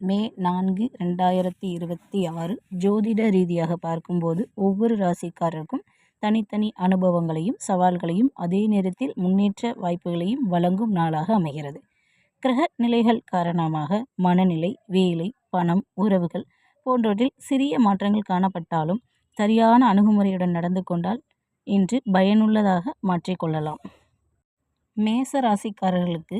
மே 4, 2026 ஜோதிட ரீதியாக பார்க்கும்போது ஒவ்வொரு ராசிக்காரருக்கும் தனித்தனி அனுபவங்களையும் சவால்களையும் அதே நேரத்தில் முன்னேற்ற வாய்ப்புகளையும் வழங்கும் நாளாக அமைகிறது. கிரக நிலைகள் காரணமாக மனநிலை, வேலை, பணம், உறவுகள் போன்றவற்றில் சிறிய மாற்றங்கள் காணப்பட்டாலும் சரியான அணுகுமுறையுடன் நடந்து கொண்டால் இன்று பயனுள்ளதாக மாற்றிக்கொள்ளலாம். மேச ராசிக்காரர்களுக்கு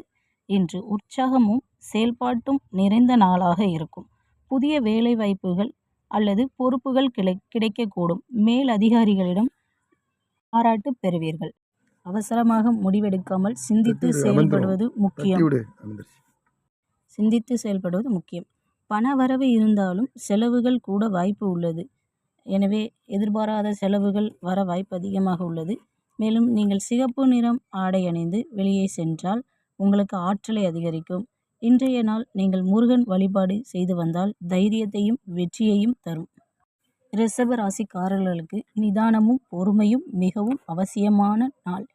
இன்று உற்சாகமும் செயல்பாட்டும் நிறைந்த நாளாக இருக்கும். புதிய வேலை வாய்ப்புகள் அல்லது பொறுப்புகள் கிடைக்கக்கூடும். மேல் அதிகாரிகளிடம் பாராட்டு பெறுவீர்கள். அவசரமாக முடிவெடுக்காமல் சிந்தித்து செயல்படுவது முக்கியம். பண வரவு இருந்தாலும் செலவுகள் கூட வாய்ப்பு உள்ளது. எனவே எதிர்பாராத செலவுகள் வர வாய்ப்பு அதிகமாக உள்ளது. மேலும் நீங்கள் சிகப்பு நிறம் ஆடை அணிந்து வெளியே சென்றால் உங்களுக்கு ஆற்றலை அதிகரிக்கும். இன்றைய நாள் நீங்கள் முருகன் வழிபாடு செய்து வந்தால் தைரியத்தையும் வெற்றியையும் தரும். ரிஷப ராசிக்காரர்களுக்கு நிதானமும் பொறுமையும் மிகவும் அவசியமான நாள்.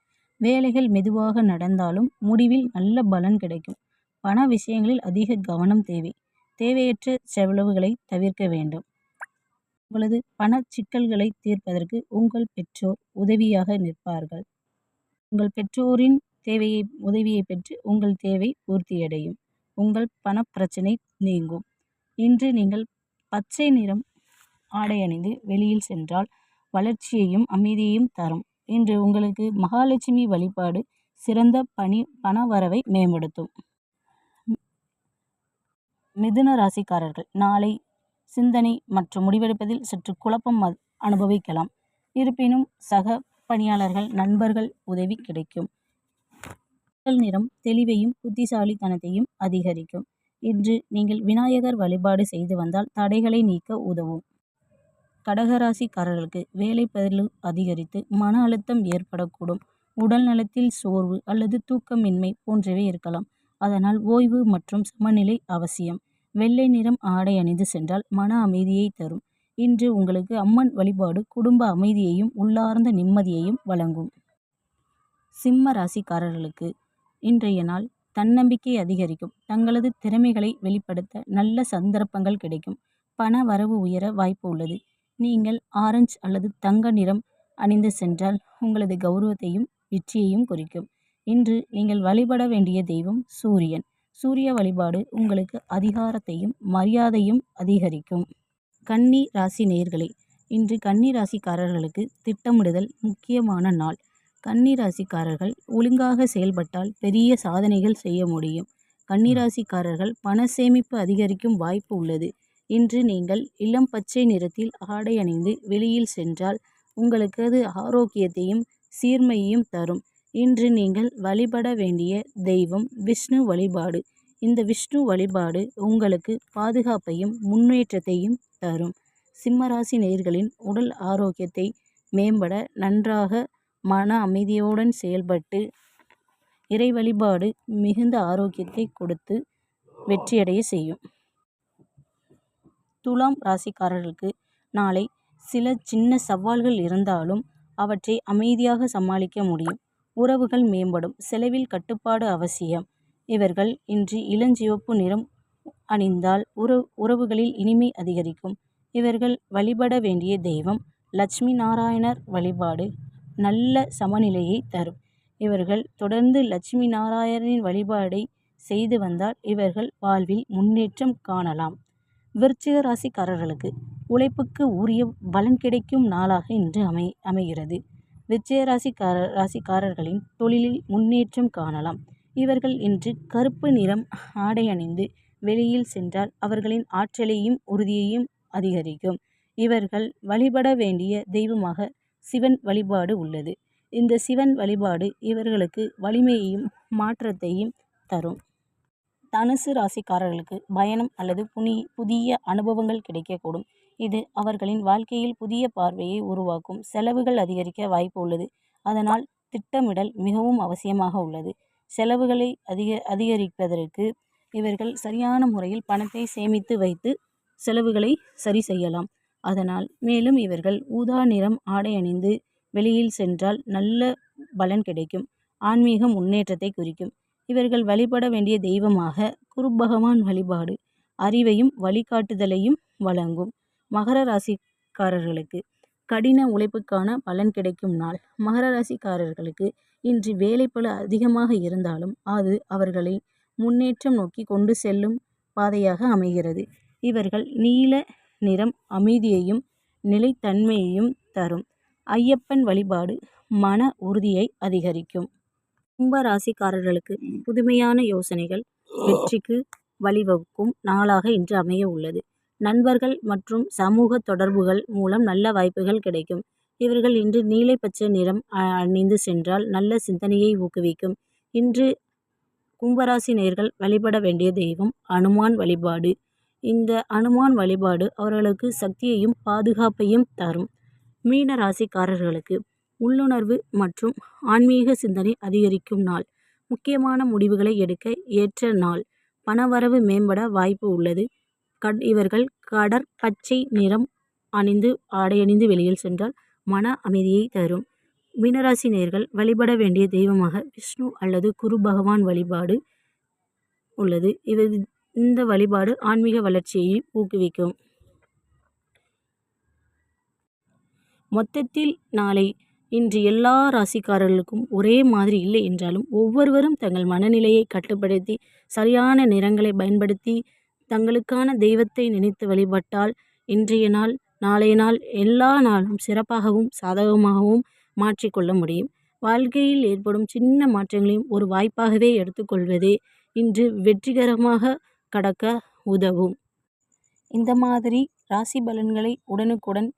வேலைகள் மெதுவாக நடந்தாலும் முடிவில் நல்ல பலன் கிடைக்கும். பண விஷயங்களில் அதிக கவனம் தேவை. தேவையற்ற செலவுகளை தவிர்க்க வேண்டும். உங்களது பண சிக்கல்களை தீர்ப்பதற்கு உங்கள் பெற்றோர் உதவியாக நிற்பார்கள். உங்கள் பெற்றோரின் உதவியை பெற்று உங்கள் தேவை பூர்த்தியடையும். உங்கள் பண பிரச்சனை நீங்கும். இன்று நீங்கள் பச்சை நிறம் ஆடை அணிந்து வெளியில் சென்றால் வளர்ச்சியையும் அமைதியையும் தரும். இன்று உங்களுக்கு மகாலட்சுமி வழிபாடு சிறந்த பண வரவை மேம்படுத்தும். மிதுன ராசிக்காரர்கள் நாளை சிந்தனை மற்றும் முடிவெடுப்பதில் சற்று குழப்பம் அனுபவிக்கலாம். இருப்பினும் சக பணியாளர்கள், நண்பர்கள் உதவி கிடைக்கும். நிறம் தெளிவையும் புத்திசாலித்தனத்தையும் அதிகரிக்கும். இன்று நீங்கள் விநாயகர் வழிபாடு செய்து வந்தால் தடைகளை நீக்க உதவும். கடகராசிக்காரர்களுக்கு வேலைப்பளு அதிகரித்து மன அழுத்தம் ஏற்படக்கூடும். உடல் நலத்தில் சோர்வு அல்லது தூக்கமின்மை போன்றவை இருக்கலாம். அதனால் ஓய்வு மற்றும் சமநிலை அவசியம். வெள்ளை நிறம் ஆடை அணிந்து சென்றால் மன அமைதியை தரும். இன்று உங்களுக்கு அம்மன் வழிபாடு குடும்ப அமைதியையும் உள்ளார்ந்த நிம்மதியையும் வழங்கும். சிம்ம ராசிக்காரர்களுக்கு இன்றைய நாள் தன்னம்பிக்கை அதிகரிக்கும். தங்களது திறமைகளை வெளிப்படுத்த நல்ல சந்தர்ப்பங்கள் கிடைக்கும். பண வரவு உயர வாய்ப்பு உள்ளது. நீங்கள் ஆரஞ்சு அல்லது தங்க நிறம் அணிந்து சென்றால் உங்களது கௌரவத்தையும் வெற்றியையும் குறிக்கும். இன்று நீங்கள் வழிபட வேண்டிய தெய்வம் சூரியன். சூரிய வழிபாடு உங்களுக்கு அதிகாரத்தையும் மரியாதையும் அதிகரிக்கும். கன்னி ராசி நேயர்களே, இன்று கன்னி ராசிக்காரர்களுக்கு திட்டமிடுதல் முக்கியமான நாள். கன்னி ராசிக்காரர்கள் ஒழுங்காக செயல்பட்டால் பெரிய சாதனைகள் செய்ய முடியும். கன்னி ராசிக்காரர்கள் பண சேமிப்பு அதிகரிக்கும் வாய்ப்பு உள்ளது. இன்று நீங்கள் இளம் பச்சை நிறத்தில் ஆடை அணிந்து வெளியில் சென்றால் உங்களுக்கு அது ஆரோக்கியத்தையும் சீர்மையையும் தரும். இன்று நீங்கள் வழிபட வேண்டிய தெய்வம் விஷ்ணு வழிபாடு. இந்த விஷ்ணு வழிபாடு உங்களுக்கு பாதுகாப்பையும் முன்னேற்றத்தையும் தரும். சிம்மராசி நேயர்களின் உடல் ஆரோக்கியத்தை மேம்பட நன்றாக மன அமைதியுடன் செயல்பட்டு இறை வழிபாடு மிகுந்த ஆரோக்கியத்தை கொடுத்து வெற்றியடைய செய்யும். துலாம் ராசிக்காரர்களுக்கு நாளை சில சின்ன சவால்கள் இருந்தாலும் அவற்றை அமைதியாக சமாளிக்க முடியும். உறவுகள் மேம்படும். செலவில் கட்டுப்பாடு அவசியம். இவர்கள் இன்று இளஞ்சிவப்பு நிறம் அணிந்தால் உறவுகளில் இனிமை அதிகரிக்கும். இவர்கள் வழிபட வேண்டிய தெய்வம் லட்சுமி நாராயணர் வழிபாடு நல்ல சமநிலையை தரும். இவர்கள் தொடர்ந்து லட்சுமி நாராயணரின் வழிபாடை செய்து வந்தால் இவர்கள் வாழ்வில் முன்னேற்றம் காணலாம். விருச்சிக ராசிக்காரர்களுக்கு உழைப்புக்கு உரிய பலன் கிடைக்கும் நாளாக இன்று அமைகிறது. விருச்சிக ராசிக்காரர்களின் தொழிலில் முன்னேற்றம் காணலாம். இவர்கள் இன்று கருப்பு நிறம் ஆடை அணிந்து வெளியில் சென்றால் அவர்களின் ஆற்றலையும் உறுதியையும் அதிகரிக்கும். இவர்கள் வழிபட வேண்டிய தெய்வமாக சிவன் வழிபாடு உள்ளது. இந்த சிவன் வழிபாடு இவர்களுக்கு வலிமையையும் மாற்றத்தையும் தரும். தனுசு ராசிக்காரர்களுக்கு பயணம் அல்லது புதிய அனுபவங்கள் கிடைக்கக்கூடும். இது அவர்களின் வாழ்க்கையில் புதிய பார்வையை உருவாக்கும். செலவுகள் அதிகரிக்க வாய்ப்பு உள்ளது. அதனால் திட்டமிடல் மிகவும் அவசியமாக உள்ளது. செலவுகளை அதிகரிப்பதற்கு இவர்கள் சரியான முறையில் பணத்தை சேமித்து வைத்து செலவுகளை சரி செய்யலாம். அதனால் மேலும் இவர்கள் ஊதா நிறம் ஆடை அணிந்து வெளியில் சென்றால் நல்ல பலன் கிடைக்கும். ஆன்மீக முன்னேற்றத்தை குறிக்கும். இவர்கள் வழிபட வேண்டிய தெய்வமாக குரு பகவான் வழிபாடு அறிவையும் வழிகாட்டுதலையும் வழங்கும். மகர ராசிக்காரர்களுக்கு கடின உழைப்புக்கான பலன் கிடைக்கும் நாள். மகர ராசிக்காரர்களுக்கு இன்று வேலைப்பளு அதிகமாக இருந்தாலும் அது அவர்களை முன்னேற்றம் நோக்கி கொண்டு செல்லும் பாதையாக அமைகிறது. இவர்கள் நீல நிறம் அமைதியையும் நிலைத்தன்மையையும் தரும். ஐயப்பன் வழிபாடு மன உறுதியை அதிகரிக்கும். கும்ப ராசிக்காரர்களுக்கு புதுமையான யோசனைகள் வெற்றிக்கு வழிவகுக்கும் நாளாக இன்று அமைய உள்ளது. நண்பர்கள் மற்றும் சமூக தொடர்புகள் மூலம் நல்ல வாய்ப்புகள் கிடைக்கும். இவர்கள் இன்று நீலை பச்சை நிறம் அணிந்து சென்றால் நல்ல சிந்தனையை ஊக்குவிக்கும். இன்று கும்பராசி நேயர்கள் வழிபட வேண்டிய தெய்வம் அனுமான் வழிபாடு. இந்த அனுமான் வழிபாடு அவர்களுக்கு சக்தியையும் பாதுகாப்பையும் தரும். மீன ராசிக்காரர்களுக்கு உள்ளுணர்வு மற்றும் ஆன்மீக சிந்தனை அதிகரிக்கும் நாள். முக்கியமான முடிவுகளை எடுக்க ஏற்ற நாள். பணவரவு மேம்பட வாய்ப்பு உள்ளது. இவர்கள் கடற்பச்சை நிறம் ஆடை அணிந்து வெளியில் சென்றால் மன அமைதியை தரும். மீனராசி நேயர்கள் வழிபட வேண்டிய தெய்வமாக விஷ்ணு அல்லது குரு பகவான் வழிபாடு உள்ளது. இந்த வழிபாடு ஆன்மீக வளர்ச்சியை ஊக்குவிக்கும். மொத்தத்தில் நாளை இன்று எல்லா ராசிக்காரர்களுக்கும் ஒரே மாதிரி இல்லை என்றாலும் ஒவ்வொருவரும் தங்கள் மனநிலையை கட்டுப்படுத்தி சரியான நிறங்களை பயன்படுத்தி தங்களுக்கான தெய்வத்தை நினைத்து வழிபட்டால் இன்றைய நாள் நாளைய நாள் எல்லா நாளும் சிறப்பாகவும் சாதகமாகவும் மாற்றிக்கொள்ள முடியும். வாழ்க்கையில் ஏற்படும் சின்ன மாற்றங்களையும் ஒரு வாய்ப்பாகவே எடுத்துக்கொள்வதே இன்று வெற்றிகரமாக கடக்க உதவும். இந்த மாதிரி ராசி பலன்களை உடனுக்குடன்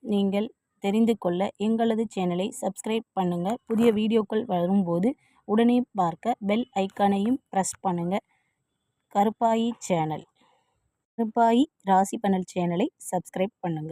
நீங்கள் தெரிந்து கொள்ள எங்களது சேனலை சப்ஸ்கிரைப் பண்ணுங்க. புதிய வீடியோக்கள் வரும்போது உடனே பார்க்க பெல் ஐக்கானையும் ப்ரெஸ் பண்ணுங்க. கருப்பாயி ராசி பலன் சேனலை சப்ஸ்கிரைப் பண்ணுங்க.